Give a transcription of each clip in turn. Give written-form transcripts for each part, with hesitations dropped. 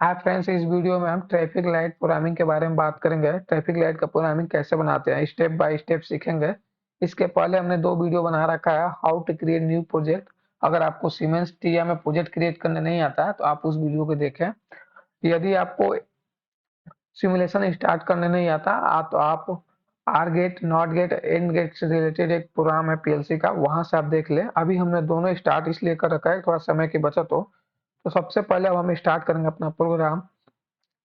Hi friends, इस video में हम ट्रैफिक लाइट प्रोग्रामिंग के बारे में बात करेंगे। ट्रैफिक लाइट का प्रोग्रामिंग कैसे बनाते हैं स्टेप बाय स्टेप सीखेंगे। इसके पहले हमने दो वीडियो बना रखा है, how to create new project. अगर आपको सीमेंस टीएम में प्रोजेक्ट क्रिएट करने नहीं आता है तो आप उस वीडियो को देखें। यदि आपको सिमुलेशन स्टार्ट करने नहीं आता तो आप OR gate, NOT gate, AND gate से रिलेटेड एक प्रोग्राम है पीएलसी का, वहां से आप देख लें। अभी हमने दोनों स्टार्ट इसलिए कर रखा है थोड़ा समय की बचत हो। तो सबसे पहले अब हम स्टार्ट करेंगे अपना प्रोग्राम।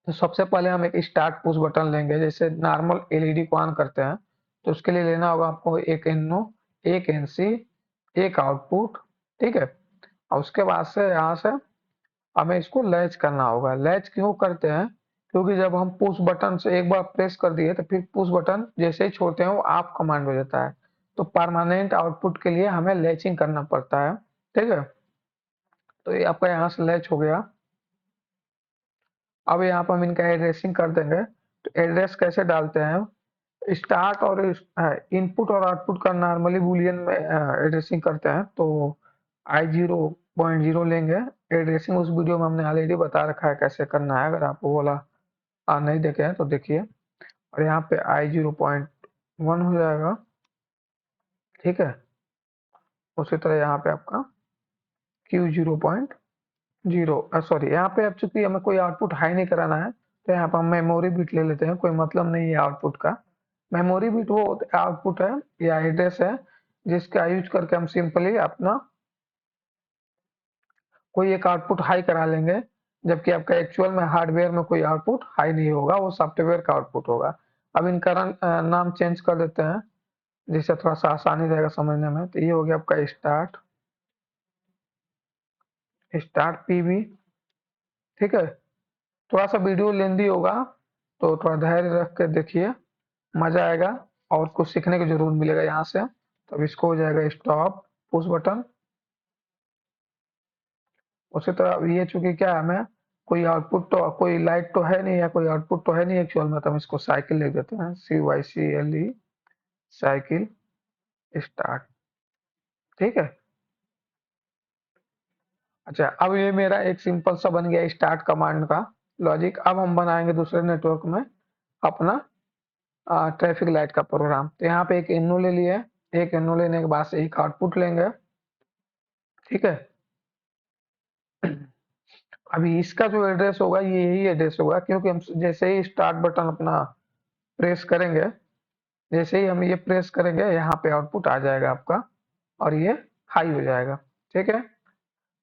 तो सबसे पहले हम एक स्टार्ट पुश बटन लेंगे, जैसे नॉर्मल एलईडी को ऑन करते हैं। तो उसके लिए लेना होगा आपको एक एनो, एक एनसी, एक आउटपुट। ठीक है। और उसके बाद से यहाँ से हमें इसको लैच करना होगा। लैच क्यों करते हैं? क्योंकि जब हम पुश बटन से एक बार प्रेस कर दिए तो फिर पुश बटन जैसे ही छोड़ते हैं वो ऑफ कमांड हो जाता है। तो परमानेंट आउटपुट के लिए हमें लैचिंग करना पड़ता है। ठीक है। तो ये आपका यहाँ से लैच हो गया। अब यहाँ पर हम इनका एड्रेसिंग कर देंगे। तो एड्रेस कैसे डालते हैं? स्टार्ट और इनपुट और आउटपुट का नॉर्मली बूलियन में एड्रेसिंग करते हैं। तो I0.0 लेंगे। एड्रेसिंग उस वीडियो में हमने ऑलरेडी बता रखा है कैसे करना है, अगर आप वो वाला नहीं देखे हैं तो देखिए। और यहाँ पे I0.1 हो जाएगा। ठीक है। उसी तरह यहाँ पे आपका Q0.0, सॉरी, यहाँ पे अब चूंकि हमें कोई आउटपुट हाई नहीं कराना है तो यहाँ पर हम मेमोरी बिट ले लेते हैं। कोई मतलब नहीं है आउटपुट का। मेमोरी बिट वो आउटपुट है या एड्रेस है जिसका यूज करके हम सिंपली अपना कोई एक आउटपुट हाई करा लेंगे। जबकि आपका एक्चुअल में हार्डवेयर में कोई आउटपुट हाई नहीं होगा, वो सॉफ्टवेयर का आउटपुट होगा। अब इनका नाम चेंज कर देते हैं जिससे थोड़ा सा आसानी रहेगा समझने में। तो ये हो गया आपका स्टार्ट, स्टार्ट पीबी। ठीक है। थोड़ा सा वीडियो लेंदी होगा तो थोड़ा धैर्य रख के देखिए, मजा आएगा और कुछ सीखने को जरूर मिलेगा यहाँ से। तो अब इसको हो जाएगा स्टॉप पुश बटन। उसी तरह अब ये चूंकि क्या है, हमें कोई आउटपुट तो, कोई लाइट तो है नहीं, या कोई आउटपुट तो है नहीं एक्चुअल में, तो हम इसको साइकिल लिख देते हैं, CYCLE, साइकिल स्टार्ट। ठीक है। अच्छा, अब ये मेरा एक सिंपल सा बन गया स्टार्ट कमांड का लॉजिक। अब हम बनाएंगे दूसरे नेटवर्क में अपना ट्रैफिक लाइट का प्रोग्राम। तो यहाँ पे एक एनो ले लिए। एक एनो लेने के बाद से एक आउटपुट लेंगे। ठीक है। अभी इसका जो एड्रेस होगा ये यही एड्रेस होगा, क्योंकि हम जैसे ही स्टार्ट बटन अपना प्रेस करेंगे, जैसे ही हम ये प्रेस करेंगे यहाँ पे आउटपुट आ जाएगा आपका और ये हाई हो जाएगा। ठीक है।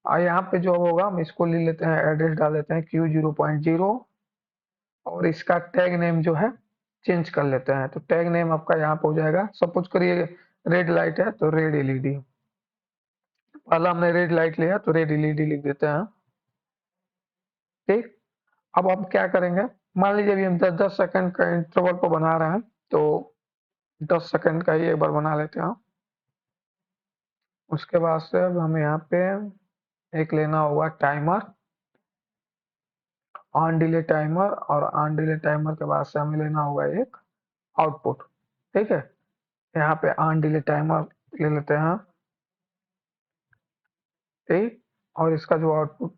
और यहाँ पे जो होगा हम इसको ले लेते हैं, एड्रेस डाल देते हैं Q0.0। और इसका टैग नेम जो है चेंज कर लेते हैं। तो टैग नेम आपका यहाँ पे हो जाएगा, सपोज करिए रेड लाइट है तो रेड एलईडी। पहला हमने रेड लाइट लिया तो रेड एलईडी लिख देते हैं। ठीक। अब हम क्या करेंगे, मान लीजिए अभी हम 10-10 सेकंड का इंटरवल पर बना रहे हैं, तो 10 सेकंड का ही एक बार बना लेते हैं। उसके बाद से अब हमें यहाँ पे एक लेना होगा टाइमर, ऑन डिले टाइमर। और ऑन डिले टाइमर के बाद से हमें लेना होगा एक आउटपुट। ठीक है। यहाँ पे ऑन डिले टाइमर ले लेते हैं। ठीक। और इसका जो आउटपुट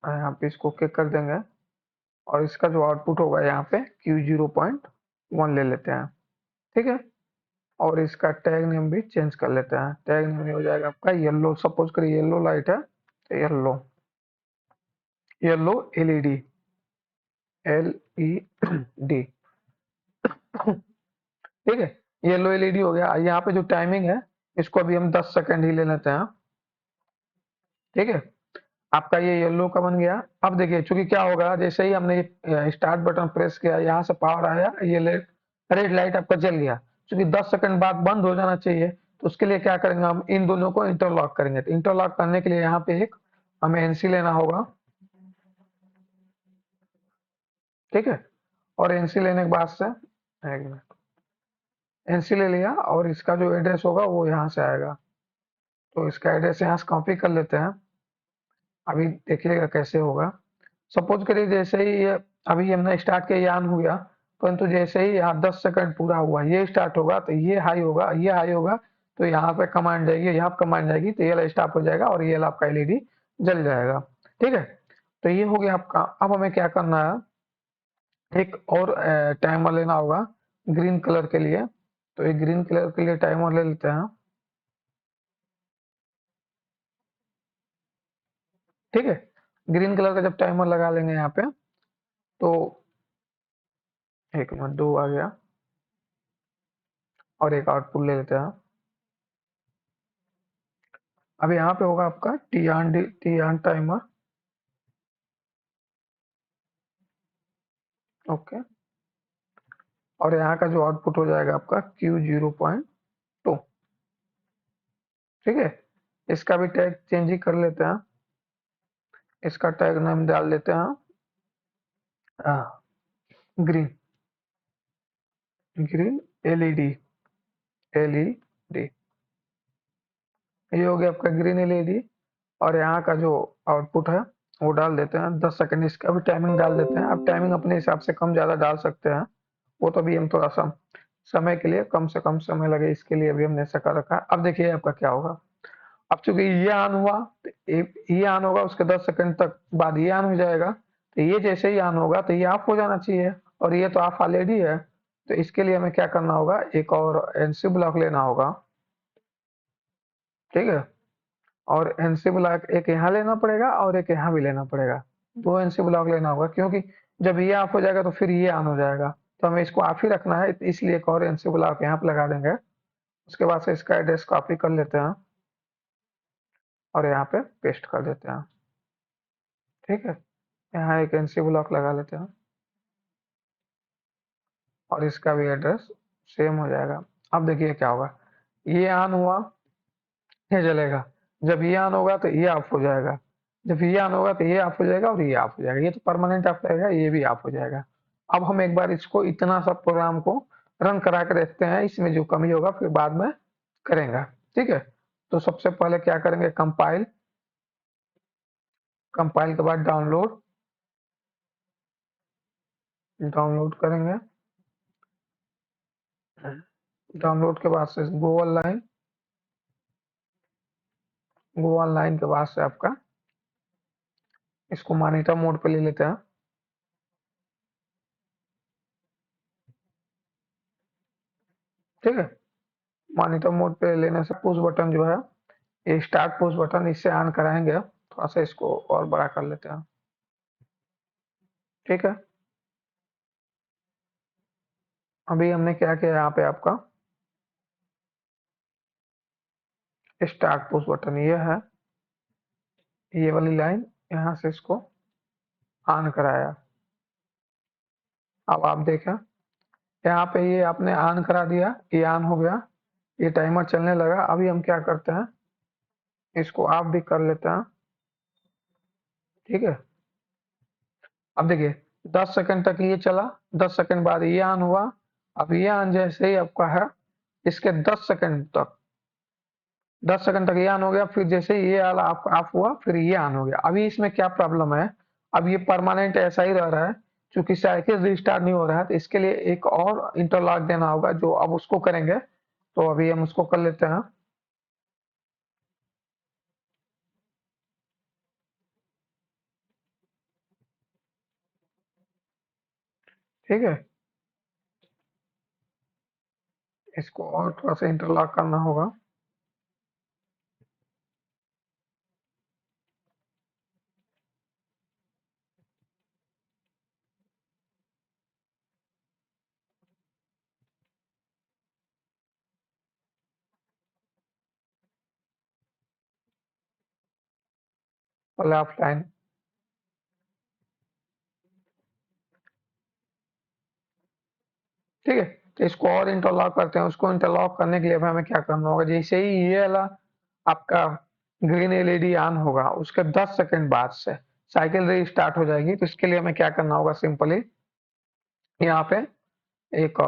यहाँ पे इसको ओके कर देंगे। और इसका जो आउटपुट होगा यहाँ पे Q0.1 ले लेते हैं। ठीक है। और इसका टैग नेम भी चेंज कर लेते हैं। टैग नेम हो जाएगा आपका येलो, सपोज करिए येलो लाइट है तो येलो, येलो एलईडी, LED। ठीक है। येलो एलईडी हो गया। यहाँ पे जो टाइमिंग है इसको अभी हम 10 सेकंड ही ले लेते हैं। ठीक है। आपका ये येलो का बन गया। अब देखिए चूंकि क्या होगा, जैसे ही हमने स्टार्ट बटन प्रेस किया यहाँ से पावर आया, ये रेड लाइट आपका जल गया। चूंकि 10 सेकंड बाद बंद हो जाना चाहिए, तो उसके लिए क्या करेंगे, हम इन दोनों को इंटरलॉक करेंगे। तो इंटरलॉक करने के लिए यहाँ पे एक हमें एनसी लेना होगा। ठीक है। और एनसी लेने के बाद से एक मिनट, एनसी ले लिया और इसका जो एड्रेस होगा वो यहाँ से आएगा। तो इसका एड्रेस यहाँ से कॉपी कर लेते हैं। अभी देखिएगा कैसे होगा। सपोज करिए जैसे ही ये अभी हमने स्टार्ट किया, ये ऑन हो गया, परंतु जैसे ही यहाँ 10 सेकंड पूरा हुआ ये स्टार्ट होगा तो ये हाई होगा, ये हाई होगा। तो यहाँ पे कमांड जाएगी, यहाँ पे कमांड जाएगी तो ये स्टॉप हो जाएगा और ये आपका एलईडी जल जाएगा। ठीक है। तो ये हो गया आपका। अब हमें क्या करना है, एक और टाइमर लेना होगा ग्रीन कलर के लिए। तो एक ग्रीन कलर के लिए टाइमर ले लेते हैं। ठीक है, ग्रीन कलर का जब टाइमर लगा लेंगे यहाँ पे, तो एक मिनट, दो आ गया, और एक आउटपुट ले लेते हैं। अब यहाँ पे होगा आपका टी आन टाइमर। ओके, और यहाँ का जो आउटपुट हो जाएगा आपका Q 0.2। ठीक है, इसका भी टैग चेंज ही कर लेते हैं। इसका टैग नाम डाल देते हैं ग्रीन, ग्रीन एलईडी, एलईडी। ये हो गया आपका ग्रीन एलईडी। और यहाँ का जो आउटपुट है वो डाल देते हैं 10 सेकंड। इसका भी टाइमिंग डाल देते हैं। अब टाइमिंग अपने हिसाब से कम ज़्यादा डाल सकते हैं, वो तो अभी हम थोड़ा सा समय के लिए कम से कम समय लगे इसके लिए अभी हमने ऐसा कर रखा है। अब देखिए आपका क्या होगा। अब चूंकि ये ऑन हुआ, तो ये ऑन होगा, उसके 10 सेकंड तक बाद ये ऑन हो जाएगा। तो ये जैसे ही ऑन होगा तो ये ऑफ हो जाना चाहिए, और ये तो ऑफ ऑलरेडी है। तो इसके लिए हमें क्या करना होगा, एक और एनसी ब्लॉक लेना होगा। ठीक है, और एनसी ब्लॉक एक यहाँ लेना पड़ेगा और एक यहाँ भी लेना पड़ेगा। दो एनसी ब्लॉक लेना होगा, क्योंकि जब ये ऑफ हो जाएगा तो फिर ये ऑन हो जाएगा। तो हमें इसको ऑफ ही रखना है, इसलिए एक और एनसी ब्लॉक यहाँ पे लगा देंगे। उसके बाद से इसका एड्रेस कॉपी कर लेते हैं और यहाँ पे पेस्ट कर देते हैं। ठीक है, यहाँ एक एनसी ब्लॉक लगा लेते हैं और इसका भी एड्रेस सेम हो जाएगा। अब देखिए क्या होगा, ये ऑन हुआ, ये जलेगा। जब ये ऑन होगा तो ये ऑफ हो जाएगा। जब ये ऑन होगा तो ये ऑफ हो जाएगा और ये ऑफ हो जाएगा। ये तो परमानेंट ऑफ रहेगा, ये भी ऑफ हो जाएगा। अब हम एक बार इसको इतना सब प्रोग्राम को रन करा के देखते हैं, इसमें जो कमी होगा फिर बाद में करेंगे। ठीक है, तो सबसे पहले क्या करेंगे, कंपाइल, कंपाइल के बाद डाउनलोड, डाउनलोड करेंगे। डाउनलोड के बाद से गो ऑनलाइन, गो ऑनलाइन के बाद से आपका इसको मॉनिटर मोड पे ले लेते हैं। ठीक है, मॉनिटर मोड पे लेने से पुश बटन जो है, ये स्टार्ट पुश बटन, इससे ऑन कराएंगे। थोड़ा सा इसको और बड़ा कर लेते हैं। ठीक है, अभी हमने क्या किया, यहाँ पे आपका स्टार्ट पुश बटन ये है, ये वाली लाइन, यहाँ से इसको ऑन कराया। अब आप देखें, यहाँ पे ये आपने ऑन करा दिया, ये ऑन हो गया, ये टाइमर चलने लगा। अभी हम क्या करते हैं, इसको ऑफ भी कर लेते हैं। ठीक है, अब देखिए 10 सेकंड तक ये चला, 10 सेकंड बाद ये ऑन हुआ। अब ये ऑन जैसे ही आपका है, इसके 10 सेकंड तक, 10 सेकंड तक ये ऑन हो गया। फिर जैसे ही ये वाला आपका ऑफ हुआ, फिर ये ऑन हो गया। अभी इसमें क्या प्रॉब्लम है, अब ये परमानेंट ऐसा ही रह रहा है, क्योंकि साइकिल रिस्टार्ट नहीं हो रहा है। तो इसके लिए एक और इंटरलॉक देना होगा, जो अब उसको करेंगे। तो अभी हम उसको कर लेते हैं। ठीक है, इसको और थोड़ा सा इंटरलॉक करना होगा। पहले ऑफलाइन। ठीक है, तो इसको और इंटरलॉक करते हैं। उसको इंटरलॉक करने के लिए हमें क्या करना होगा, जैसे ही ये वाला आपका ग्रीन एलईडी ऑन होगा, उसके 10 सेकंड बाद से साइकिल रीस्टार्ट हो जाएगी। तो इसके लिए हमें क्या करना होगा, सिंपली यहाँ पे एक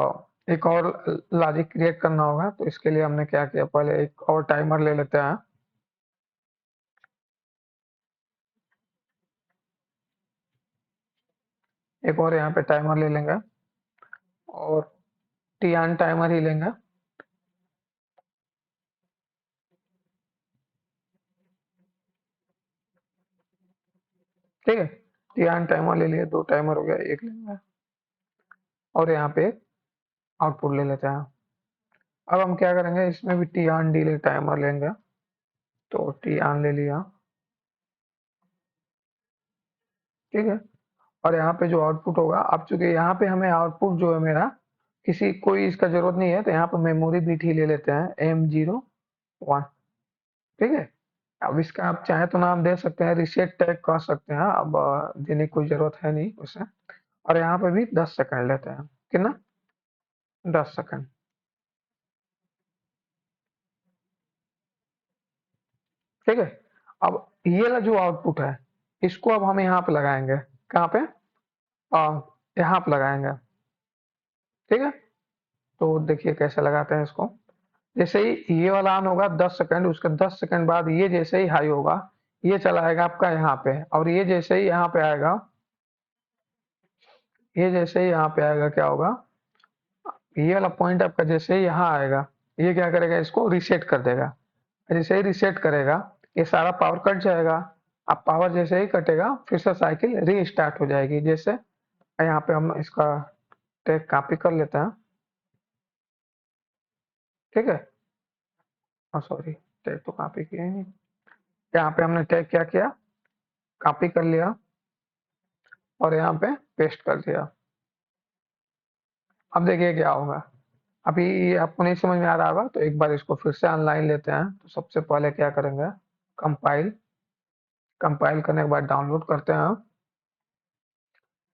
एक और लॉजिक क्रिएट करना होगा। तो इसके लिए हमने क्या किया, पहले एक और टाइमर ले लेते हैं। एक और यहाँ पे टाइमर ले लेंगे, और टी ऑन टाइमर ही लेंगे। ठीक है, टी ऑन टाइमर ले लिए, 2 टाइमर हो गया, 1 लेंगे और यहाँ पे आउटपुट ले लेते हैं। अब हम क्या करेंगे, इसमें भी टी ऑन डिले टाइमर लेंगे, तो टी ऑन ले लिया, ठीक है। और यहाँ पे जो आउटपुट होगा, अब चूंकि यहाँ पे हमें आउटपुट जो है मेरा किसी कोई इसका जरूरत नहीं है, तो यहाँ पे मेमोरी बिट ही ले लेते हैं M01, ठीक है। अब इसका आप चाहे तो नाम दे सकते हैं, रिसेट टैग कर सकते हैं, अब देने की कोई जरूरत है नहीं उसे। और यहाँ पे भी 10 सेकंड लेते हैं, कितना, 10 सेकंड, ठीक है। अब ये वाला जो आउटपुट है, इसको अब हम यहाँ पे लगाएंगे, कहाँ पे, आ, यहाँ पे लगाएंगे, ठीक है। तो देखिए कैसे लगाते हैं इसको। जैसे ही ये वाला ऑन होगा 10 सेकंड, उसके 10 सेकंड बाद ये जैसे ही हाई होगा, ये चला आएगा आपका यहाँ पे, और ये जैसे ही यहाँ पे आएगा, ये जैसे ही यहाँ पे आएगा क्या होगा, ये वाला पॉइंट आपका जैसे ही यहाँ आएगा, ये क्या करेगा, इसको रीसेट कर देगा। जैसे ही रीसेट करेगा, ये सारा पावर कट जाएगा। अब पावर जैसे ही कटेगा, फिर से साइकिल रीस्टार्ट हो जाएगी। जैसे यहाँ पे हम इसका टेक कॉपी कर लेते हैं, ठीक है। सॉरी, टेक तो कॉपी किया ही नहीं, यहाँ पे हमने टेक क्या किया, कॉपी कर लिया और यहाँ पे पेस्ट कर दिया। अब देखिए क्या होगा, अभी ये आपको नहीं समझ में आ रहा होगा, तो एक बार इसको फिर से ऑनलाइन लेते हैं। तो सबसे पहले क्या करेंगे, कंपाइल, कंपाइल करने के बाद डाउनलोड करते हैं।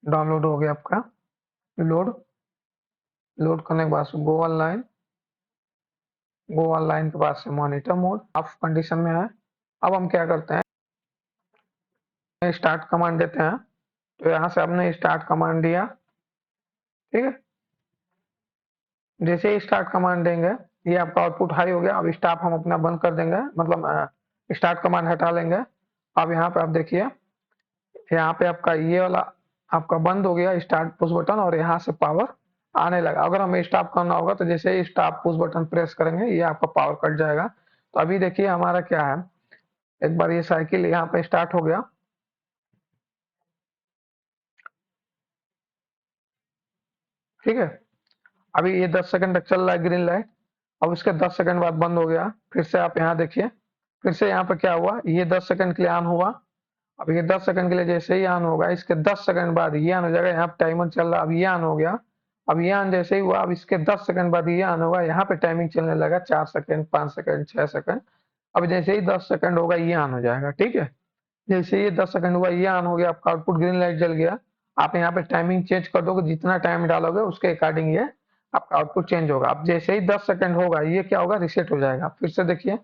डाउनलोड हो गया आपका, लोड, लोड करने के बाद गो ऑनलाइन, गो ऑनलाइन के बाद से मॉनिटर मोड ऑफ कंडीशन में है। अब हम क्या करते हैं, स्टार्ट कमांड देते हैं। तो यहाँ से हमने स्टार्ट कमांड दिया, ठीक है। जैसे ही स्टार्ट कमांड देंगे, ये आपका आउटपुट हाई हो गया। अब स्टार्ट हम अपना बंद कर देंगे, मतलब स्टार्ट कमांड हटा लेंगे। अब यहाँ पे आप देखिए, यहाँ पे आपका ये वाला आपका बंद हो गया, स्टार्ट पुश बटन, और यहाँ से पावर आने लगा। अगर हमें स्टॉप करना होगा तो जैसे ही स्टॉप पुश बटन प्रेस करेंगे, ये आपका पावर कट जाएगा। तो अभी देखिए हमारा क्या है, एक बार ये साइकिल यहाँ पे स्टार्ट हो गया, ठीक है। अभी ये 10 सेकंड तक चल रहा है ग्रीन लाइट। अब उसके 10 सेकंड बाद बंद हो गया। फिर से आप यहाँ देखिए, फिर से यहाँ पे क्या हुआ, ये 10 सेकंड के लिए ऑन हुआ। अब ये 10 सेकंड के लिए जैसे ही ऑन होगा, इसके 10 सेकंड बाद ये ऑन हो जाएगा। यहाँ पे टाइमर चल रहा, अब ये ऑन हो गया। अब ये ऑन जैसे ही हुआ, अब इसके 10 सेकंड बाद ये ऑन होगा, यहाँ पे टाइमिंग चलने लगा, 4 सेकंड, 5 सेकंड, 6 सेकंड। अब जैसे ही 10 सेकंड होगा, ये ऑन हो जाएगा, ठीक है। जैसे ये 10 सेकंड हुआ, ये ऑन हो गया, आपका आउटपुट ग्रीन लाइट जल गया। आप यहाँ पे टाइमिंग चेंज कर दोगे, जितना टाइम डालोगे उसके अकॉर्डिंग ये आपका आउटपुट चेंज होगा। अब जैसे ही 10 सेकंड होगा, ये क्या होगा, रिसेट हो जाएगा। फिर से देखिए,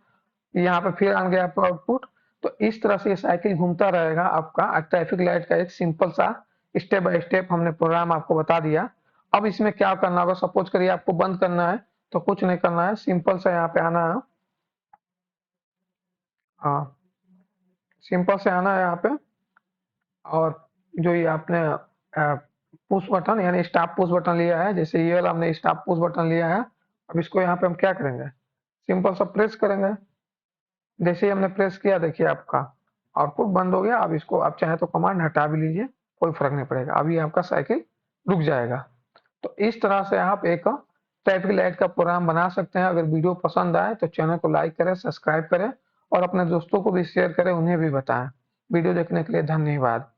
यहाँ पे फिर आ गया आपका आउटपुट। तो इस तरह से ये साइकिल घूमता रहेगा आपका। ट्रैफिक लाइट का एक सिंपल सा स्टेप बाय स्टेप हमने प्रोग्राम आपको बता दिया। अब इसमें क्या करना होगा, सपोज करिए आपको बंद करना है, तो कुछ नहीं करना है, सिंपल सा यहाँ पे आना है। हाँ, सिंपल से आना है यहाँ पे, और जो ये आपने पुश बटन यानी स्टॉप पुश बटन लिया है, जैसे ये वाला हमने स्टॉप पुश बटन लिया है। अब इसको यहाँ पे हम क्या करेंगे, सिंपल सा प्रेस करेंगे। जैसे ही हमने प्रेस किया, देखिए आपका आउटपुट बंद हो गया। अब इसको आप चाहे तो कमांड हटा भी लीजिए, कोई फर्क नहीं पड़ेगा, अभी आपका साइकिल रुक जाएगा। तो इस तरह से आप एक ट्रैफिक लाइट का प्रोग्राम बना सकते हैं। अगर वीडियो पसंद आए तो चैनल को लाइक करें, सब्सक्राइब करें और अपने दोस्तों को भी शेयर करें, उन्हें भी बताएं। वीडियो देखने के लिए धन्यवाद।